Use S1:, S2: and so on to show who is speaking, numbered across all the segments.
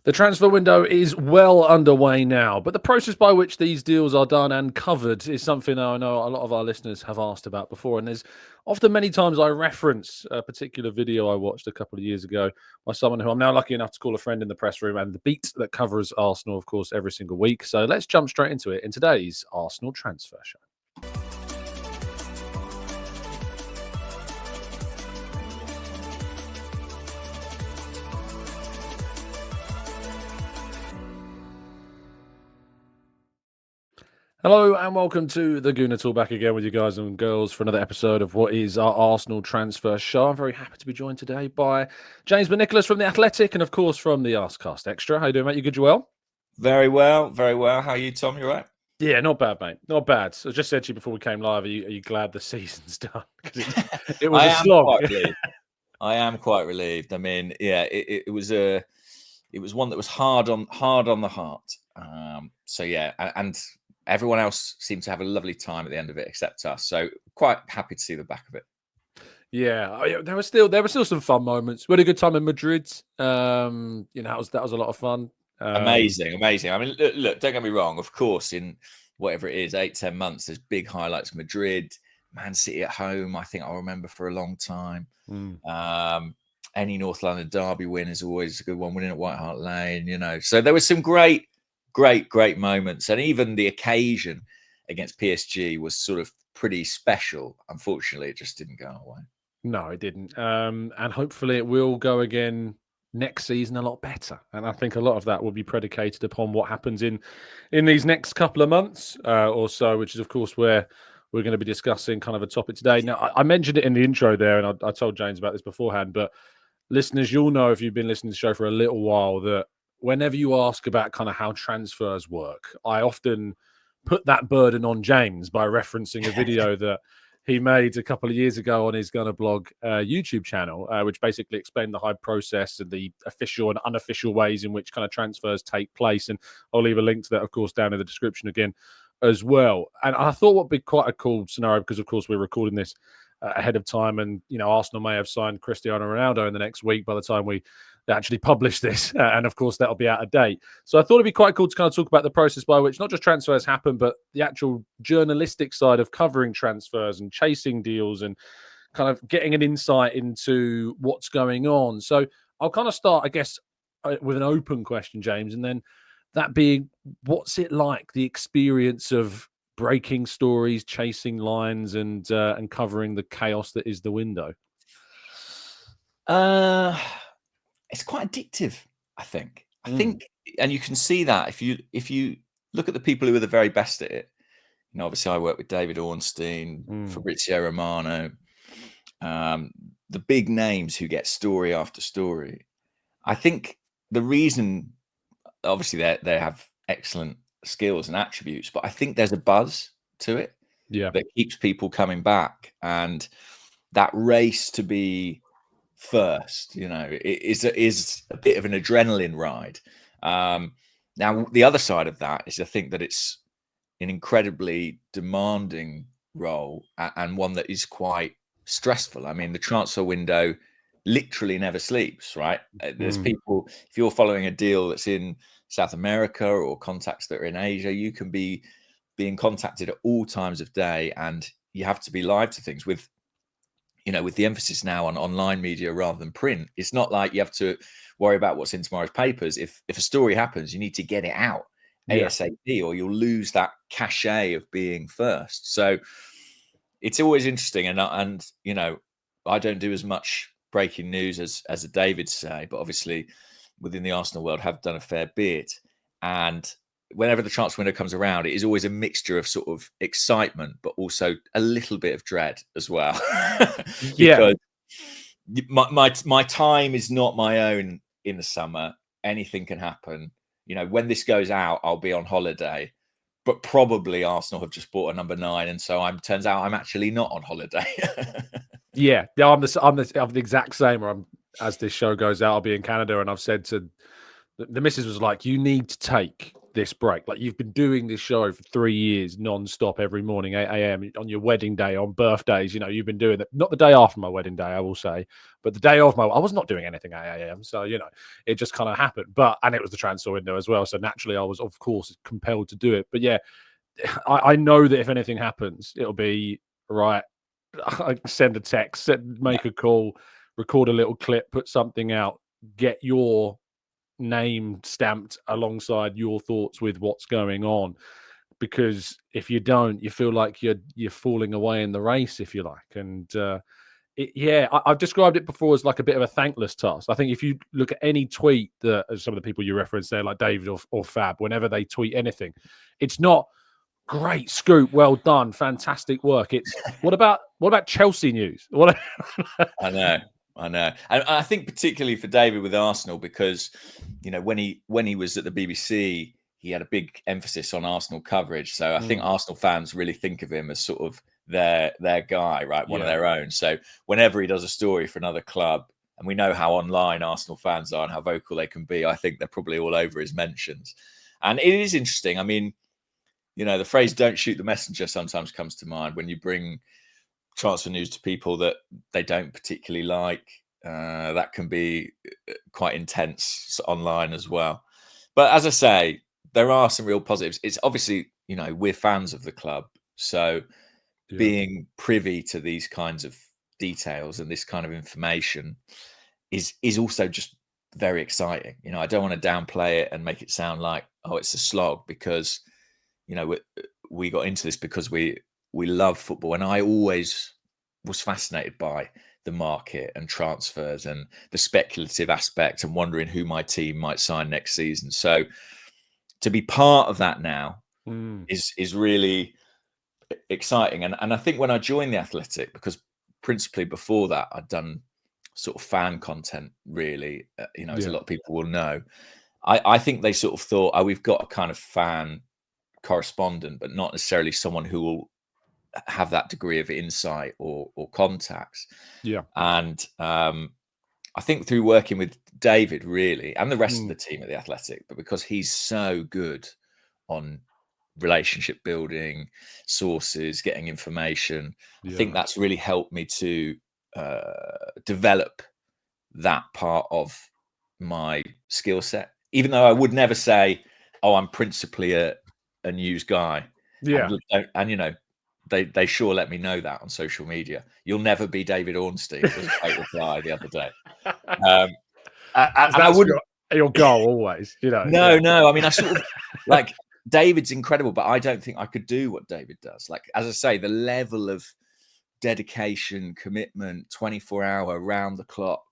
S1: The transfer window is well underway now, but the process by which these deals are done and covered is something I know a lot of our listeners have asked about before. And there's often many times I reference a particular video I watched a couple of years ago by someone who I'm now lucky enough to call a friend in the press room, and the beat that covers Arsenal, of course, every single week. So let's jump straight into it in today's Arsenal Transfer Show. Hello and welcome to the Gooner Talk, back again with you guys and girls for another episode of what is our Arsenal Transfer Show. I'm very happy to be joined today by James McNicholas from The Athletic and, of course, from the Arscast Extra. How you doing, mate? You good, you well?
S2: Very well, very well. How are you, Tom? You right?
S1: Yeah, not bad, mate. Not bad. I just said to you before we came live, are you glad the season's done? Because it was a slog.
S2: I am quite relieved. I mean, yeah, it was one that was hard on the heart. So yeah, and everyone else seemed to have a lovely time at the end of it, except us. So quite happy to see the back of it.
S1: Yeah, there were still some fun moments. We had a good time in Madrid. That was a lot of fun.
S2: Amazing. I mean, look, don't get me wrong. Of course, in whatever it is, 8-10 months, there's big highlights. Madrid, Man City at home, I think I'll remember for a long time. Any North London derby win is always a good one. Winning at White Hart Lane, So there were some great moments, and even the occasion against PSG was sort of pretty special. Unfortunately, it just didn't go our way.
S1: No, it didn't. And hopefully it will go again next season a lot better. And I think a lot of that will be predicated upon what happens in these next couple of months or so, which is, of course, where we're going to be discussing kind of a topic today. Now, I mentioned it in the intro there, and I told James about this beforehand, but listeners, you'll know if you've been listening to the show for a little while that whenever you ask about kind of how transfers work, I often put that burden on James by referencing a video that he made a couple of years ago on his Gunnerblog YouTube channel, which basically explained the whole process and the official and unofficial ways in which kind of transfers take place. And I'll leave a link to that, of course, down in the description again as well. And I thought what would be quite a cool scenario, because, of course, we're recording this ahead of time, and Arsenal may have signed Cristiano Ronaldo in the next week by the time we actually publish this, and of course that'll be out of date. So I thought it'd be quite cool to kind of talk about the process by which not just transfers happen, but the actual journalistic side of covering transfers and chasing deals and kind of getting an insight into what's going on. So I'll kind of start, I guess, with an open question, James, and then that being, what's it like, the experience of breaking stories, chasing lines, and covering the chaos that is the window?
S2: It's quite addictive, I think. And you can see that if you look at the people who are the very best at it. Obviously, I work with David Ornstein, Fabrizio Romano, the big names who get story after story. I think the reason, obviously, they have excellent skills and attributes, but I think there's a buzz to it that keeps people coming back, and that race to be first, it is a bit of an adrenaline ride. Now, the other side of that is I think that it's an incredibly demanding role, and one that is quite stressful. I mean, the transfer window literally never sleeps, right? There's people, if you're following a deal that's in South America or contacts that are in Asia, you can be being contacted at all times of day, and you have to be live to things with the emphasis now on online media rather than print. It's not like you have to worry about what's in tomorrow's papers. If a story happens, you need to get it out ASAP, or you'll lose that cachet of being first. So it's always interesting. And I don't do as much breaking news as a David say, but obviously within the Arsenal world have done a fair bit. And whenever the transfer window comes around, it is always a mixture of sort of excitement, but also a little bit of dread as well. Because my time is not my own in the summer. Anything can happen. When this goes out, I'll be on holiday, but probably Arsenal have just bought a number 9, and so turns out I'm actually not on holiday.
S1: I'm the exact same. As this show goes out, I'll be in Canada, and I've said to the missus was like, you need to take this break. Like, you've been doing this show for 3 years non-stop every morning, 8 a.m. on your wedding day, on birthdays. You know, you've been doing it, not the day after my wedding day, I will say, but the day of I was not doing anything at 8 a.m. So, you know, it just kind of happened. And it was the transfer window as well. So naturally I was, of course, compelled to do it. But yeah, I know that if anything happens, it'll be right. I send a text, make a call, record a little clip, put something out, get your name stamped alongside your thoughts with what's going on. Because if you don't, you feel like you're falling away in the race, if you like. And I've described it before as like a bit of a thankless task. I think if you look at any tweet that some of the people you referenced there, like David or Fab, whenever they tweet anything, it's not great scoop, well done, fantastic work. It's what about Chelsea news?
S2: I know. And I think particularly for David with Arsenal, because, you know, when he was at the BBC, he had a big emphasis on Arsenal coverage. So I think Arsenal fans really think of him as sort of their guy, right? One of their own. So whenever he does a story for another club, and we know how online Arsenal fans are and how vocal they can be, I think they're probably all over his mentions. And it is interesting. I mean, you know, the phrase "don't shoot the messenger" sometimes comes to mind when you bring transfer news to people that they don't particularly like. That can be quite intense online as well. But as I say, there are some real positives. It's obviously, you know, we're fans of the club. So being privy to these kinds of details and this kind of information is also just very exciting. You know, I don't want to downplay it and make it sound like, oh, it's a slog, because, you know, we got into this because we love football, and I always was fascinated by the market and transfers and the speculative aspect and wondering who my team might sign next season. So to be part of that now is really exciting. And I think when I joined The Athletic, because principally before that I'd done sort of fan content, really, you know, as a lot of people will know, I think they sort of thought, oh, we've got a kind of fan correspondent, but not necessarily someone who will have that degree of insight or contacts. And I think through working with David, really, and the rest of the team at The Athletic, but because he's so good on relationship building, sources, getting information, I think that's really helped me to develop that part of my skill set, even though I would never say, oh, I'm principally a news guy. And you know, they sure let me know that on social media. You'll never be David Ornstein, was a great reply the other day. And I wouldn't,
S1: your goal always, you know.
S2: No. I mean, I sort of like, David's incredible, but I don't think I could do what David does. Like, as I say, the level of dedication, commitment, 24-hour round the clock.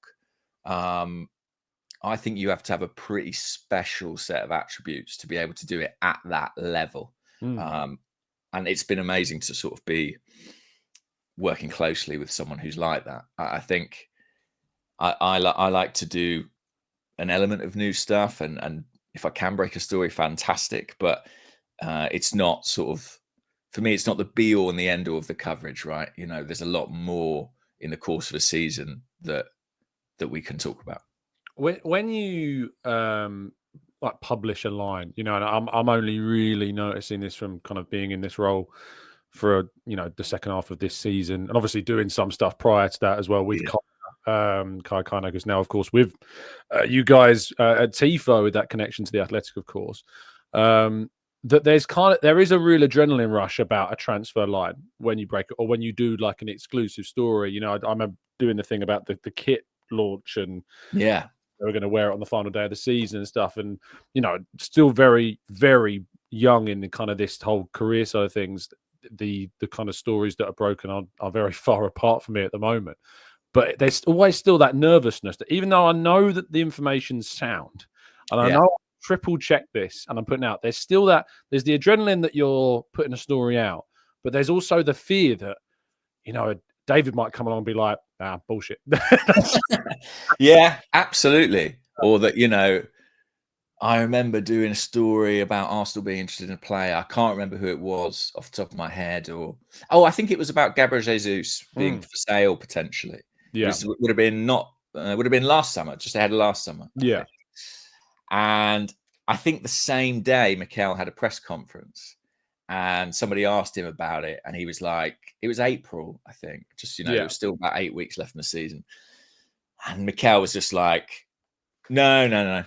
S2: I think you have to have a pretty special set of attributes to be able to do it at that level. And it's been amazing to sort of be working closely with someone who's like that. I think I like to do an element of new stuff, and if I can break a story, fantastic. But it's not sort of, for me, it's not the be all and the end all of the coverage, right? You know, there's a lot more in the course of a season that we can talk about.
S1: When you like publish a line, you know, and I'm only really noticing this from kind of being in this role for, you know, the second half of this season, and obviously doing some stuff prior to that as well with Kai Kanagas now, of course, with you guys at TIFO, with that connection to The Athletic, of course. That there is a real adrenaline rush about a transfer line when you break it, or when you do like an exclusive story. You know, I remember doing the thing about the kit launch, and they were going to wear it on the final day of the season and stuff. And, you know, still very, very young in the kind of this whole career side of things. The kind of stories that are broken are very far apart from me at the moment. But there's always still that nervousness that, even though I know that the information's sound, and I know I triple check this and I'm putting out, there's still there's the adrenaline that you're putting a story out, but there's also the fear that, you know, David might come along and be like, bullshit.
S2: Yeah, absolutely. Or that, you know, I remember doing a story about Arsenal being interested in a player. I can't remember who it was off the top of my head. I think it was about Gabriel Jesus being for sale potentially. It would have been last summer, just ahead of last summer. I think. And I think the same day Mikel had a press conference and somebody asked him about it, and he was like, it was April, I think, just, there was still about 8 weeks left in the season. And Mikel was just like, no,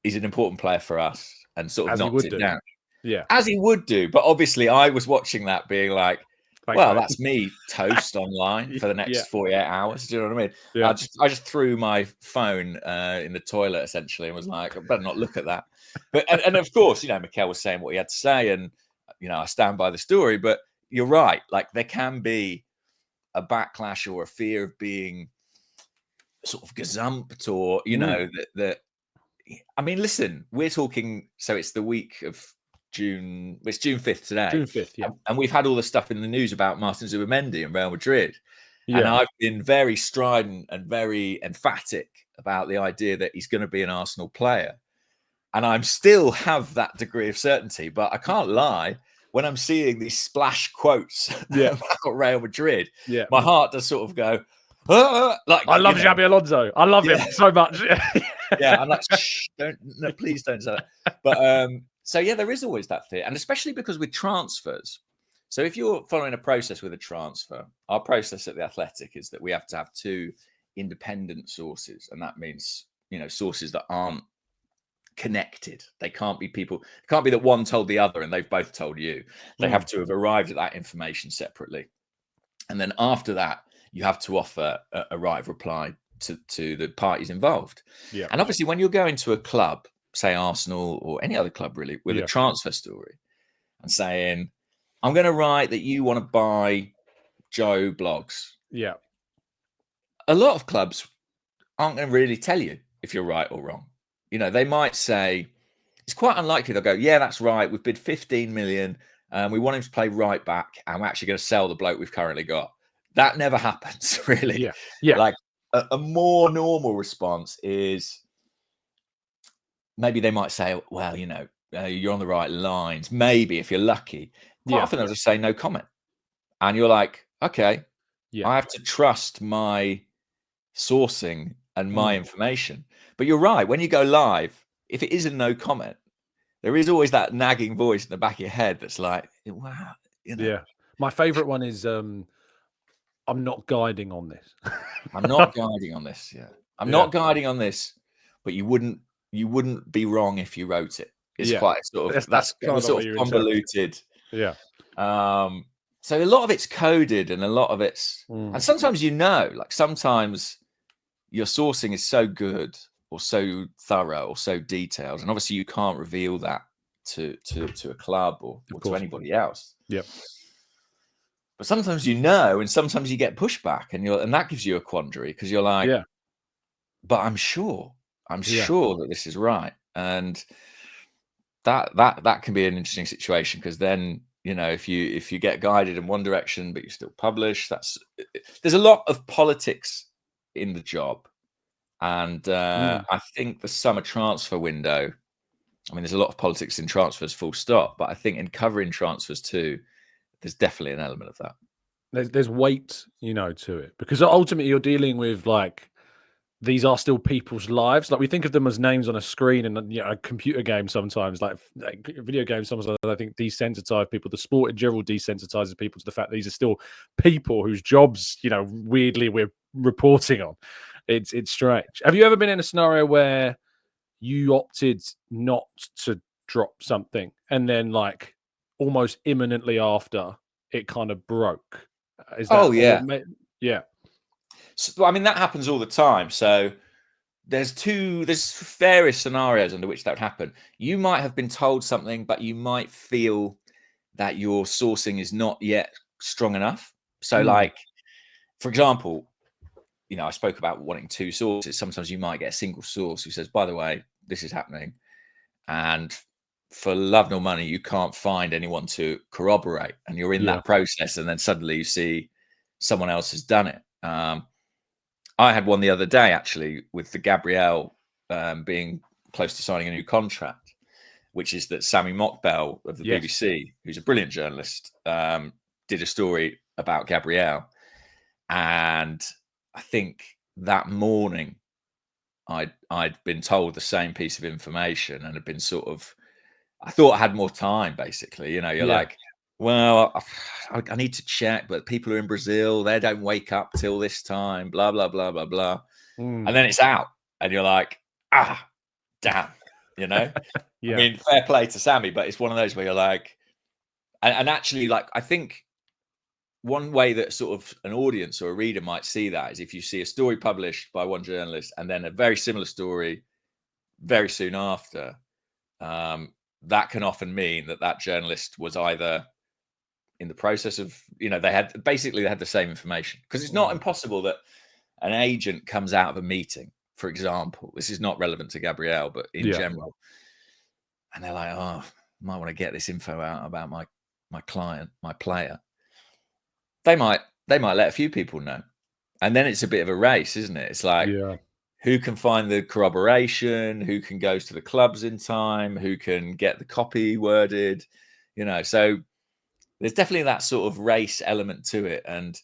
S2: he's an important player for us, and sort of knocked it down.
S1: Yeah.
S2: As he would do. But obviously I was watching that being like, thanks, well, mate. That's me toast online for the next 48 hours. Do you know what I mean? Yeah. I just threw my phone in the toilet essentially and was like, I better not look at that. But and of course, Mikel was saying what he had to say, and I stand by the story. But you're right, like there can be a backlash or a fear of being sort of gazumped, or that. I mean, listen, we're talking. So it's the week of June. It's June 5th today.
S1: June 5th, yeah.
S2: And we've had all the stuff in the news about Martin Zubimendi and Real Madrid. Yeah. And I've been very strident and very emphatic about the idea that he's going to be an Arsenal player. And I'm still have that degree of certainty, but I can't lie. When I'm seeing these splash quotes about Real Madrid, my heart does sort of go, like
S1: I love Xabi Alonso. I love him so much.
S2: Yeah, I'm like, shh, please don't say that. But so there is always that fear, and especially because with transfers. So if you're following a process with a transfer, our process at The Athletic is that we have to have 2 independent sources, and that means sources that aren't connected. They can't be people. It can't be that one told the other and they've both told you. They have to have arrived at that information separately, and then after that, you have to offer a right of reply to the parties involved. Yeah. And obviously when you're going to a club, say Arsenal or any other club really, with a transfer story and saying, I'm going to write that you want to buy Joe Blogs.
S1: Yeah.
S2: A lot of clubs aren't going to really tell you if you're right or wrong. They might say, it's quite unlikely they'll go, yeah, that's right. We've bid 15 million. We want him to play right back, and we're actually going to sell the bloke we've currently got. That never happens, really.
S1: Yeah. Yeah.
S2: Like a more normal response is maybe they might say, well, you're on the right lines. Maybe if you're lucky. Quite often they'll just say no comment. And you're like, okay, I have to trust my sourcing and my information. But you're right. When you go live, if it is a no comment, there is always that nagging voice in the back of your head that's like, wow.
S1: Yeah. My favorite one is, I'm not guiding on this.
S2: I'm not guiding on this. Yeah. I'm not guiding on this, but you wouldn't be wrong if you wrote it. It's quite sort of, that's sort of convoluted.
S1: Yeah.
S2: So a lot of it's coded and a lot of it's, and sometimes, like sometimes your sourcing is so good or so thorough or so detailed. And obviously you can't reveal that to a club or to anybody else.
S1: Yep.
S2: But sometimes and sometimes you get pushback, and that gives you a quandary because you're like, but I'm sure that this is right. And that can be an interesting situation, because then, if you get guided in one direction, but you still publish, there's a lot of politics in the job. And I think the summer transfer window, I mean, there's a lot of politics in transfers, full stop. But I think in covering transfers too, there's definitely an element of that.
S1: There's weight, to it, because ultimately you're dealing with, like, these are still people's lives. Like, we think of them as names on a screen, and a computer game sometimes, like video games sometimes, I think, desensitize people. The sport in general desensitizes people to the fact that these are still people whose jobs, weirdly we're reporting on. It's strange. Have you ever been in a scenario where you opted not to drop something, and then, like, almost imminently after, it kind of broke? Is that, yeah.
S2: So, I mean, that happens all the time. So there's various scenarios under which that would happen. You might have been told something, but you might feel that your sourcing is not yet strong enough. So, like, for example, I spoke about wanting 2 sources. Sometimes you might get a single source who says, by the way, this is happening. And for love nor money, you can't find anyone to corroborate. And you're in that process. And then suddenly you see someone else has done it. I had one the other day, actually, with the Gabriel being close to signing a new contract, which is that Sami Mokbel of the BBC, who's a brilliant journalist, did a story about Gabriel. And I think that morning, I'd been told the same piece of information and had been sort of, I thought I had more time, basically. You know, you're like, well, I need to check, but people are in Brazil, they don't wake up till this time, blah, blah, blah, blah, blah. And then it's out and you're like, damn, you know? I mean, fair play to Sammy, but it's one of those where you're like, and actually, like, I think one way that sort of an audience or a reader might see that is if you see a story published by one journalist and then a very similar story very soon after, that can often mean that that journalist was either in the process of, you know, they had the same information, because it's not impossible that an agent comes out of a meeting, for example. This is not relevant to Gabriel, but in general, and they're like, oh, might want to get this info out about my client, my player. They might let a few people know, and then it's a bit of a race, isn't it? It's like, who can find the corroboration, who can go to the clubs in time, who can get the copy worded, you know. So there's definitely that sort of race element to it. And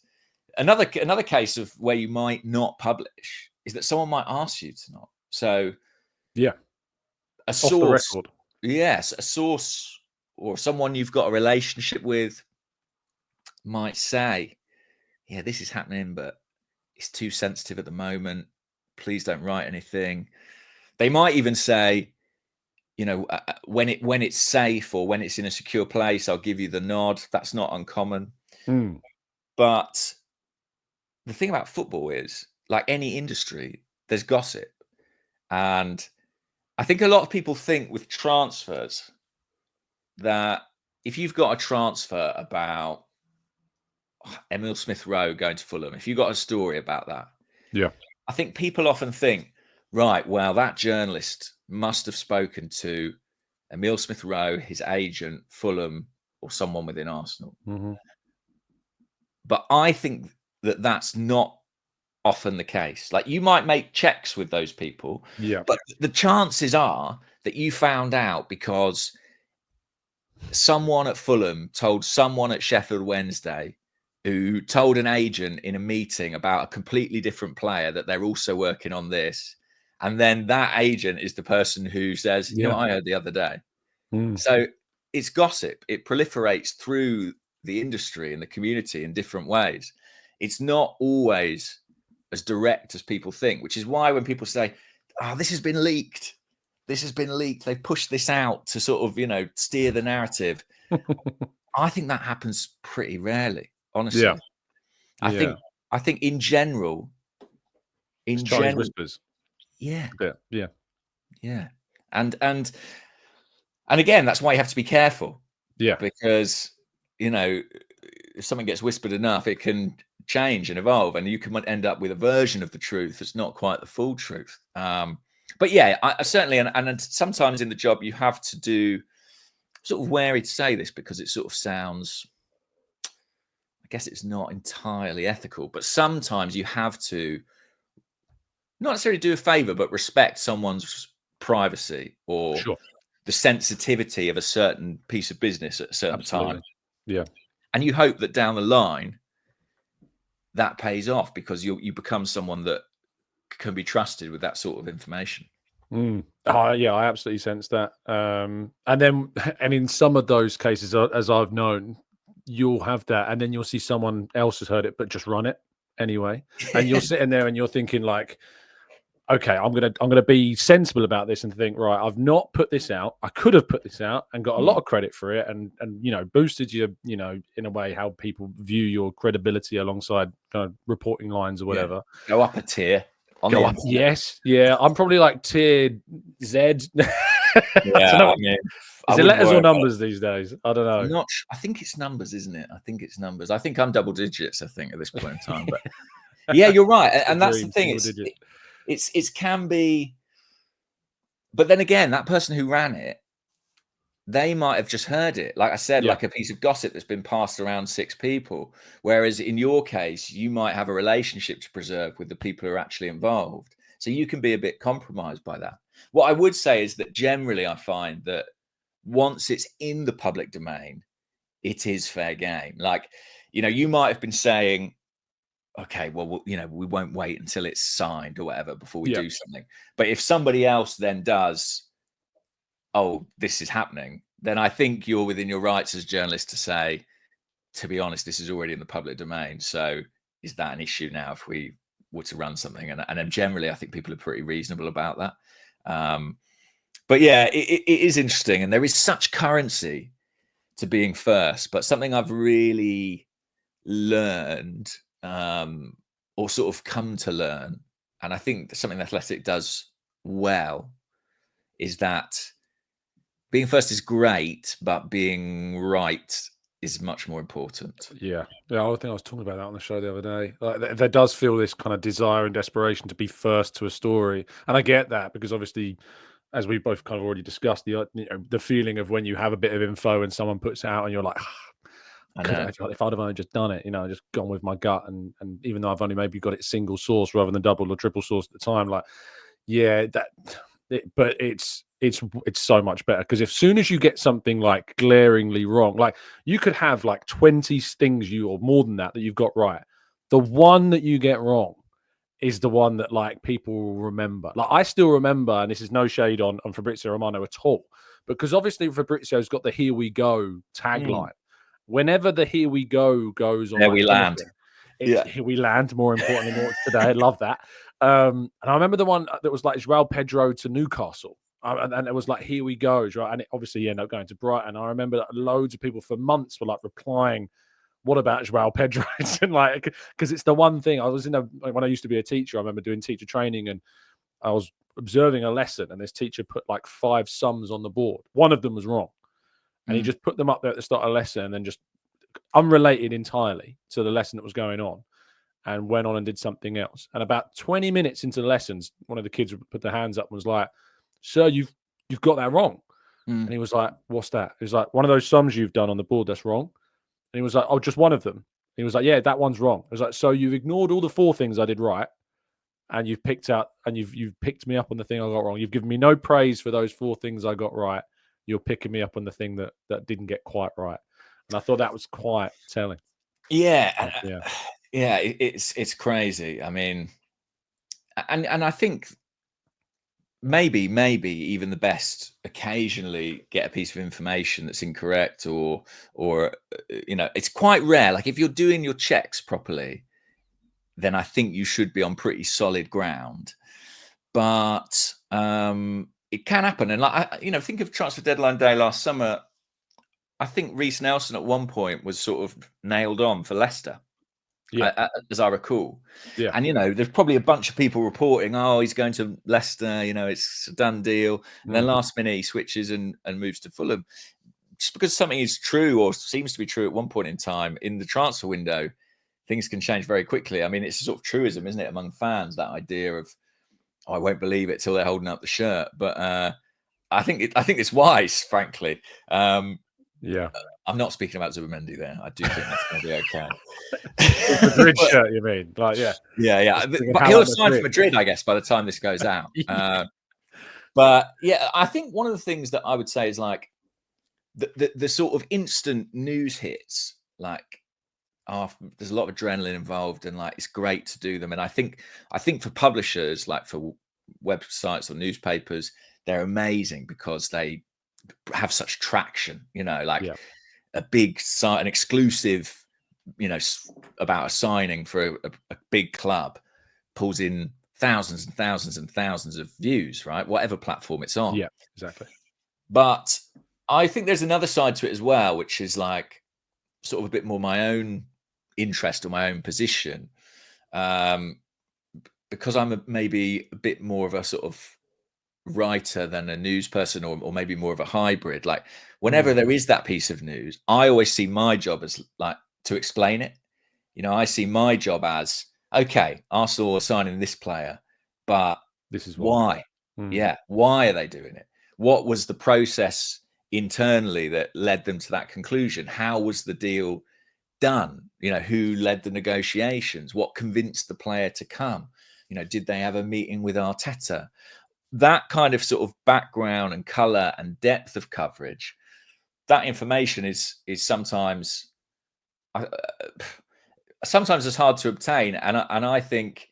S2: another case of where you might not publish is that someone might ask you to not. So a source, a source or someone you've got a relationship with might say, yeah, this is happening, but it's too sensitive at the moment, please don't write anything. They might even say, you know, when it's safe or when it's in a secure place, I'll give you the nod. That's not uncommon. But the thing about football is, like any industry, there's gossip. And I think a lot of people think with transfers that if you've got a transfer about Emile Smith-Rowe going to Fulham, if you've got a story about that, I think people often think, right, well, that journalist must have spoken to Emile Smith-Rowe, his agent, Fulham, or someone within Arsenal. But I think that that's not often the case. Like, you might make checks with those people, but the chances are that you found out because someone at Fulham told someone at Sheffield Wednesday, who told an agent in a meeting about a completely different player that they're also working on this. And then that agent is the person who says, you know what I heard the other day. So it's gossip. It proliferates through the industry and the community in different ways. It's not always as direct as people think, which is why when people say, oh, this has been leaked, they've pushed this out to sort of, you know, steer the narrative. I think that happens pretty rarely, honestly. I think in general,
S1: Chinese whispers.
S2: Yeah. And again, that's why you have to be careful. Because, you know, if something gets whispered enough, it can change and evolve, and you can end up with a version of the truth that's not quite the full truth. But yeah, I certainly, and sometimes in the job you have to do, sort of wary to say this because it sort of sounds, I guess it's not entirely ethical, but sometimes you have to not necessarily do a favor, but respect someone's privacy or the sensitivity of a certain piece of business at a certain time. And you hope that down the line that pays off because you become someone that can be trusted with that sort of information.
S1: I absolutely sense that. And in some of those cases, as I've known, you'll have that, and then you'll see someone else has heard it, but just run it anyway. And you're sitting there and you're thinking like, okay, I'm gonna be sensible about this and think, right, I've not put this out. I could have put this out and got a lot of credit for it, and you know, boosted you know, in a way how people view your credibility alongside kind of reporting lines or whatever.
S2: Go up a tier.
S1: Go up, yes, I'm probably like tier Z.
S2: I mean,
S1: is it letters or numbers these days? I don't know.
S2: I think it's numbers, isn't it? I think it's numbers. I think I'm double digits, I think, at this point in time. But yeah, you're right. And that's the thing. It can be. But then again, that person who ran it, they might have just heard it. Like I said, like a piece of gossip that's been passed around 6 people. Whereas in your case, you might have a relationship to preserve with the people who are actually involved. So you can be a bit compromised by that. What I would say is that generally I find that once it's in the public domain, it is fair game. Like, you know, you might have been saying okay, well, you know, we won't wait until it's signed or whatever before we do something. But if somebody else then does, oh, this is happening, then I think you're within your rights as a journalist to say, to be honest, this is already in the public domain. So is that an issue now if we were to run something? And then generally, I think people are pretty reasonable about that. But yeah, it is interesting. And there is such currency to being first. But something I've really learned or sort of come to learn, and I think something Athletic does well, is that being first is great, but being right is much more important.
S1: Yeah. I think I was talking about that on the show the other day. Like, there does feel this kind of desire and desperation to be first to a story, and I get that because obviously, as we both kind of already discussed, the feeling of when you have a bit of info and someone puts it out and you're like, if I'd have only just done it, just gone with my gut, and even though I've only maybe got it single source rather than double or triple source at the time, like, yeah, but it's so much better because as soon as you get something like glaringly wrong, like you could have like 20 things or more than that you've got right, the one that you get wrong is the one that like people will remember. Like I still remember, and this is no shade on Fabrizio Romano at all, because obviously Fabrizio's got the "Here we go" tagline. Whenever the "Here we go" goes on,
S2: There
S1: like
S2: we land.
S1: it's "Here we land." More importantly, more today. I love that. And I remember the one that was like João Pedro to Newcastle, and it was like "Here we go," right? And it obviously ended up going to Brighton. I remember that loads of people for months were like replying, what about João Pedro? And like, because it's the one thing. I was when I used to be a teacher, I remember doing teacher training, and I was observing a lesson, and this teacher put like 5 sums on the board. One of them was wrong, and he just put them up there at the start of the lesson, and then just unrelated entirely to the lesson that was going on, and went on and did something else. And about 20 minutes into the lessons, one of the kids put their hands up and was like, "Sir, you've got that wrong." And he was like, "What's that?" He was like, "One of those sums you've done on the board, that's wrong." And he was like, "Oh, just one of them." He was like, "Yeah, that one's wrong." I was like, "So you've ignored all the 4 things I did right, and you've picked me up on the thing I got wrong. You've given me no praise for those 4 things I got right. You're picking me up on the thing that didn't get quite right." And I thought that was quite telling.
S2: Yeah,
S1: Yeah.
S2: yeah, it's crazy. I mean, and I think maybe even the best occasionally get a piece of information that's incorrect, or it's quite rare. Like if you're doing your checks properly, then I think you should be on pretty solid ground. But it can happen, and like think of transfer deadline day last summer. I think Reece Nelson at one point was sort of nailed on for Leicester.
S1: Yeah.
S2: As I recall.
S1: Yeah.
S2: And, there's probably a bunch of people reporting, oh, he's going to Leicester, it's a done deal. And then last minute he switches and moves to Fulham. Just because something is true or seems to be true at one point in time in the transfer window, things can change very quickly. I mean, it's a sort of truism, isn't it, among fans, that idea of, oh, I won't believe it till they're holding up the shirt. But I think it's wise, frankly.
S1: Yeah.
S2: I'm not speaking about Zubimendi there. I do think that's going to be okay.
S1: The Madrid shirt, you mean? Like, yeah.
S2: Yeah. But he'll sign for Madrid, I guess, by the time this goes out. But yeah, I think one of the things that I would say is like the sort of instant news hits, like there's a lot of adrenaline involved, and like it's great to do them. And I think for publishers, like for websites or newspapers, they're amazing because they have such traction, a big an exclusive, about a signing for a big club pulls in thousands and thousands and thousands of views, right? Whatever platform it's on.
S1: Yeah, exactly.
S2: But I think there's another side to it as well, which is like sort of a bit more my own interest or my own position. Because I'm maybe a bit more of a sort of writer than a news person, or maybe more of a hybrid. Like whenever there is that piece of news, I always see my job as like to explain it. I see my job as, okay, Arsenal are signing this player, but
S1: this is
S2: why? Yeah, why are they doing it? What was the process internally that led them to that conclusion? How was the deal done? Who led the negotiations? What convinced the player to come? Did they have a meeting with Arteta? That kind of sort of background and color and depth of coverage, that information is sometimes sometimes it's hard to obtain, and I think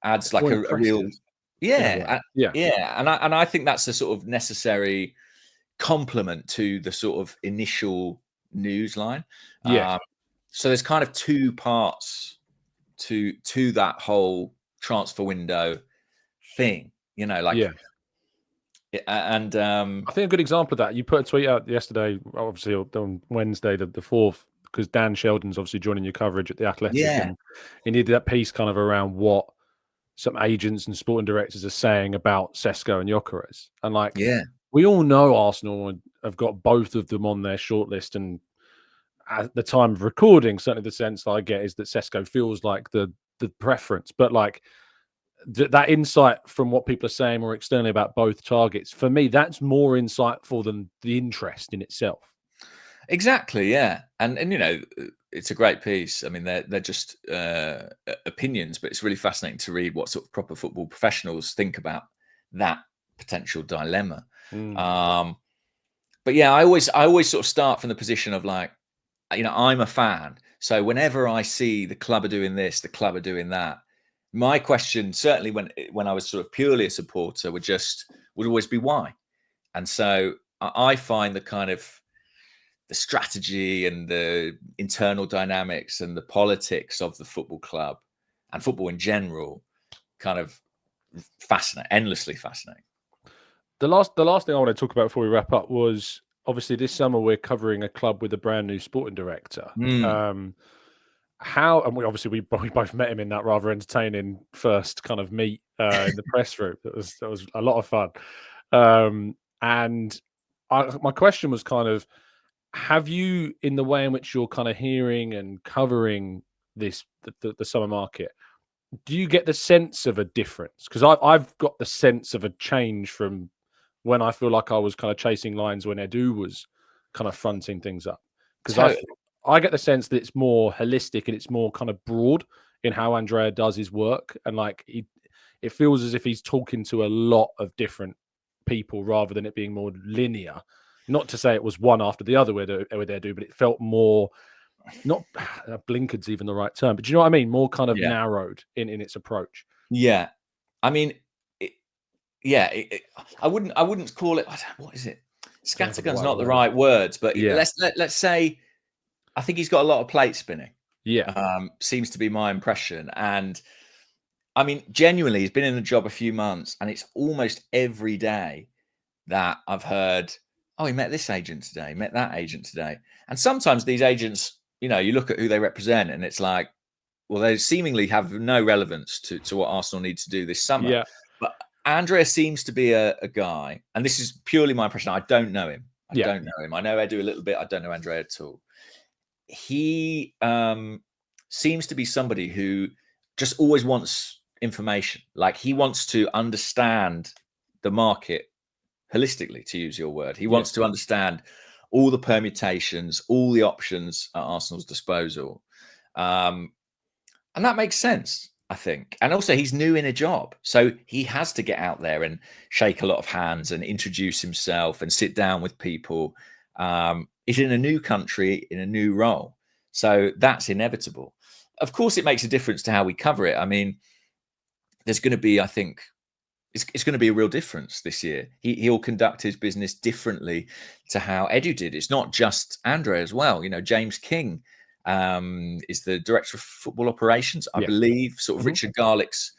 S2: adds
S1: It's
S2: like
S1: more
S2: a real,
S1: impressive in a way.
S2: yeah, and I think that's a sort of necessary complement to the sort of initial news line.
S1: Yeah.
S2: So there's kind of two parts to that whole transfer window thing, you know, like,
S1: Yeah.
S2: and
S1: I think a good example of that, you put a tweet out yesterday, obviously on Wednesday, the 4th, because Dan Sheldon's obviously joining your coverage at The Athletic, and he did that piece kind of around what some agents and sporting directors are saying about Sesko and Gyökeres. And like, we all know Arsenal have got both of them on their shortlist, and at the time of recording, certainly the sense that I get is that Sesko feels like the preference. But like that insight from what people are saying more externally about both targets, for me, that's more insightful than the interest in itself.
S2: Exactly, yeah, and you know, it's a great piece. I mean, they're just opinions, but it's really fascinating to read what sort of proper football professionals think about that potential dilemma. But yeah, I always sort of start from the position of like, you know, I'm a fan, so whenever I see the club are doing this, the club are doing that, my question, certainly when I was sort of purely a supporter, would always be why. And so I find the kind of the strategy and the internal dynamics and the politics of the football club and football in general kind of fascinating, endlessly fascinating.
S1: The last thing I want to talk about before we wrap up was obviously this summer we're covering a club with a brand new sporting director. How, and we both met him in that rather entertaining first kind of meet in the press room. That was a lot of fun. And my question was kind of, have you, in the way in which you're kind of hearing and covering this the summer market, do you get the sense of a difference? Because I've got the sense of a change from when I feel like I was kind of chasing lines when Edu was kind of fronting things up. Because I get the sense that it's more holistic and it's more kind of broad in how Andrea does his work. And like, it feels as if he's talking to a lot of different people rather than it being more linear. Not to say it was one after the other with Edu, but it felt more, not blinkered's even the right term, but do you know what I mean? More kind of narrowed in its approach.
S2: Yeah. I mean, I wouldn't call it, what is it? Scattergun's not the right words, but let's say, I think he's got a lot of plate spinning. Seems to be my impression. And I mean, genuinely, he's been in the job a few months, and it's almost every day that I've heard, oh, he met this agent today, met that agent today. And sometimes these agents, you know, you look at who they represent, and it's like, well, they seemingly have no relevance to what Arsenal need to do this summer. But Andrea seems to be a guy, and this is purely my impression. I don't know him. I don't know him. I know Edu a little bit. I don't know Andrea at all. He seems to be somebody who just always wants information. Like, he wants to understand the market holistically, to use your word. He wants to understand all the permutations, all the options at Arsenal's disposal. And that makes sense, I think. And also, he's new in a job, so he has to get out there and shake a lot of hands and introduce himself and sit down with people. He's in a new country, in a new role. So that's inevitable. Of course, it makes a difference to how we cover it. I mean, there's going to be, I think, it's going to be a real difference this year. He'll conduct his business differently to how Edu did. It's not just Andrea as well. You know, James King is the director of football operations, I believe, sort of Richard Garlick's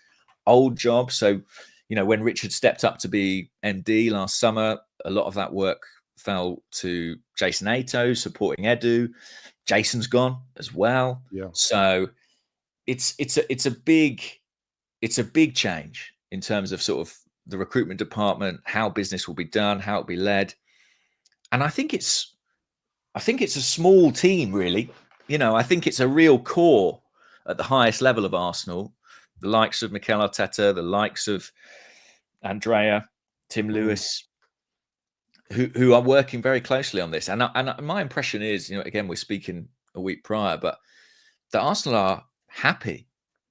S2: old job. So, you know, when Richard stepped up to be MD last summer, a lot of that work fell to Jason Ato supporting Edu. Jason's gone as well. So it's a big change in terms of sort of the recruitment department, how business will be done, how it'll be led. And I think it's a small team, really. You know, I think it's a real core at the highest level of Arsenal, the likes of Mikel Arteta, the likes of Andrea, Tim Lewis, who are working very closely on this. And my impression is, you know, again, we're speaking a week prior, but that Arsenal are happy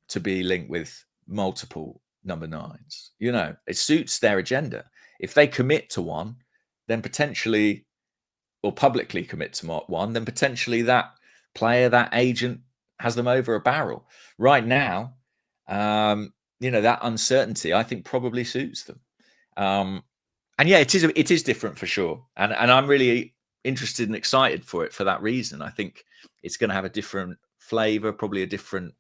S2: to be linked with multiple number 9s. You know, it suits their agenda. If they commit to one, then potentially, or publicly commit to one, then potentially that player, that agent has them over a barrel. Right now, you know, that uncertainty, I think, probably suits them. And yeah, it is different for sure. And I'm really interested and excited for it for that reason. I think it's going to have a different flavor, probably a different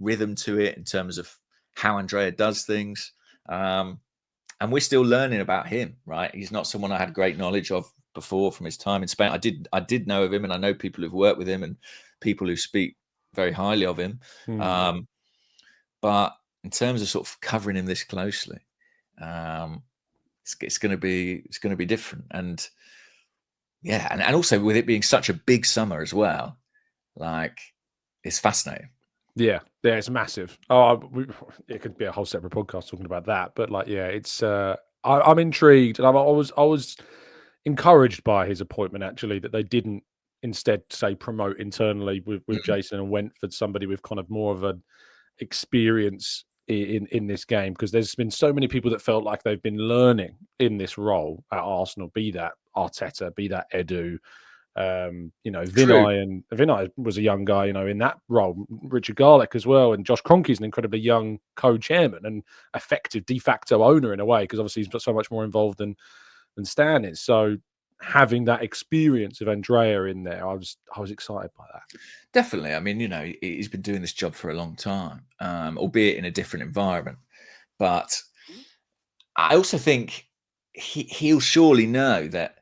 S2: rhythm to it in terms of how Andrea does things. And we're still learning about him, right? He's not someone I had great knowledge of before from his time in Spain. I did know of him, and I know people who've worked with him and people who speak very highly of him. But in terms of sort of covering him this closely, it's going to be different. And yeah, and also with it being such a big summer as well, like, it's fascinating.
S1: Yeah, it's massive. Oh, it could be a whole separate podcast talking about that. But like, yeah, it's I'm intrigued, and I was encouraged by his appointment, actually, that they didn't instead say promote internally with Jason and went for somebody with kind of more of an experience in this game, because there's been so many people that felt like they've been learning in this role at Arsenal, be that Arteta, be that Edu. You know, Vinay was a young guy, you know, in that role. Richard Garlick as well, and Josh Kroenke's an incredibly young co-chairman and effective de facto owner in a way, because obviously he's got so much more involved than Stan is. So having that experience of Andrea in there, I was excited by that.
S2: Definitely. I mean, you know, he's been doing this job for a long time, albeit in a different environment. But I also think he'll surely know that,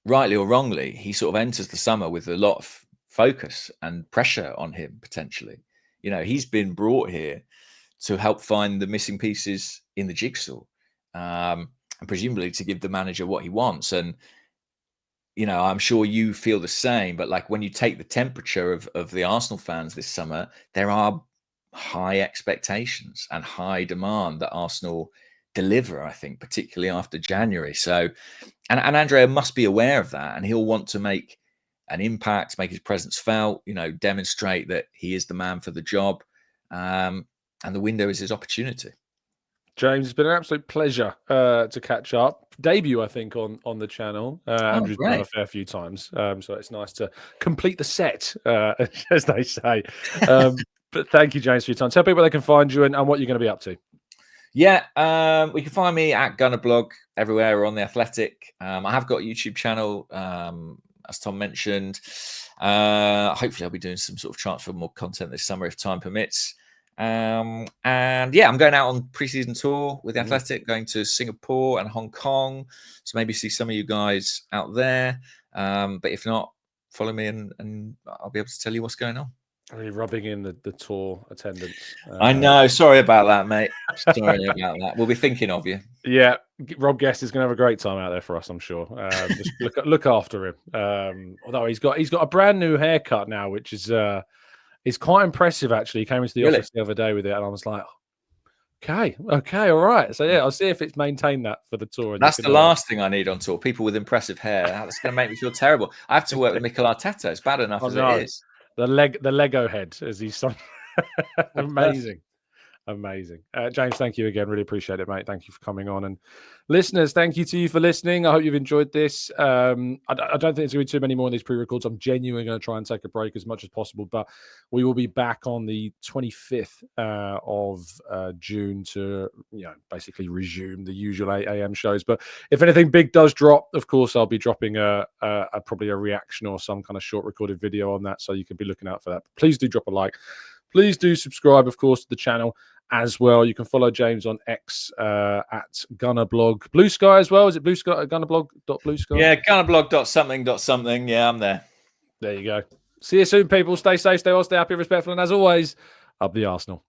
S2: rightly or wrongly, he sort of enters the summer with a lot of focus and pressure on him, potentially. You know, he's been brought here to help find the missing pieces in the jigsaw, and presumably to give the manager what he wants. And, you know, I'm sure you feel the same, but like, when you take the temperature of the Arsenal fans this summer, there are high expectations and high demand that Arsenal deliver, I think, particularly after January. So, and Andrea must be aware of that, and he'll want to make an impact, make his presence felt, you know, demonstrate that he is the man for the job. And the window is his opportunity.
S1: James, it's been an absolute pleasure to catch up. Debut, I think, on the channel. Andrew's been on a fair few times, so it's nice to complete the set, as they say. But thank you, James, for your time. Tell people where they can find you and what you're going to be up to.
S2: Yeah, we can find me at Gunnerblog everywhere, or on The Athletic. I have got a YouTube channel, as Tom mentioned. Hopefully I'll be doing some sort of transfer more content this summer if time permits. And yeah, I'm going out on pre-season tour with The Athletic, going to Singapore and Hong Kong. So maybe see some of you guys out there. But if not, follow me and I'll be able to tell you what's going on.
S1: Really rubbing in the tour attendance.
S2: I know. Sorry about that, mate. Sorry about that. We'll be thinking of you.
S1: Yeah, Rob Guest is going to have a great time out there for us, I'm sure. Just look after him. Although he's got a brand new haircut now, which is quite impressive, actually. He came into the office the other day with it, and I was like, okay, all right. So yeah, I'll see if it's maintained that for the tour. And
S2: that's the last thing I need on tour. People with impressive hair. That's going to make me feel terrible. I have to work with Mikel Arteta. It's bad enough as it is.
S1: The Lego head, as he's son. Amazing. James, thank you again. Really appreciate it, mate. Thank you for coming on. And listeners, thank you to you for listening. I hope you've enjoyed this. I don't think there's going to be too many more of these pre-records. I'm genuinely going to try and take a break as much as possible, but we will be back on the 25th of June to, you know, basically resume the usual 8 a.m. shows. But if anything big does drop, of course, I'll be dropping probably a reaction or some kind of short recorded video on that, so you can be looking out for that. Please do drop a like. Please do subscribe, of course, to the channel as well. You can follow James on X at Gunnerblog. Blue Sky as well. Is it Blue Sky? Gunnerblog.bluesky?
S2: Yeah, Gunnerblog.something. Yeah, I'm there.
S1: There you go. See you soon, people. Stay safe, stay well, stay happy, respectful, and as always, up the Arsenal.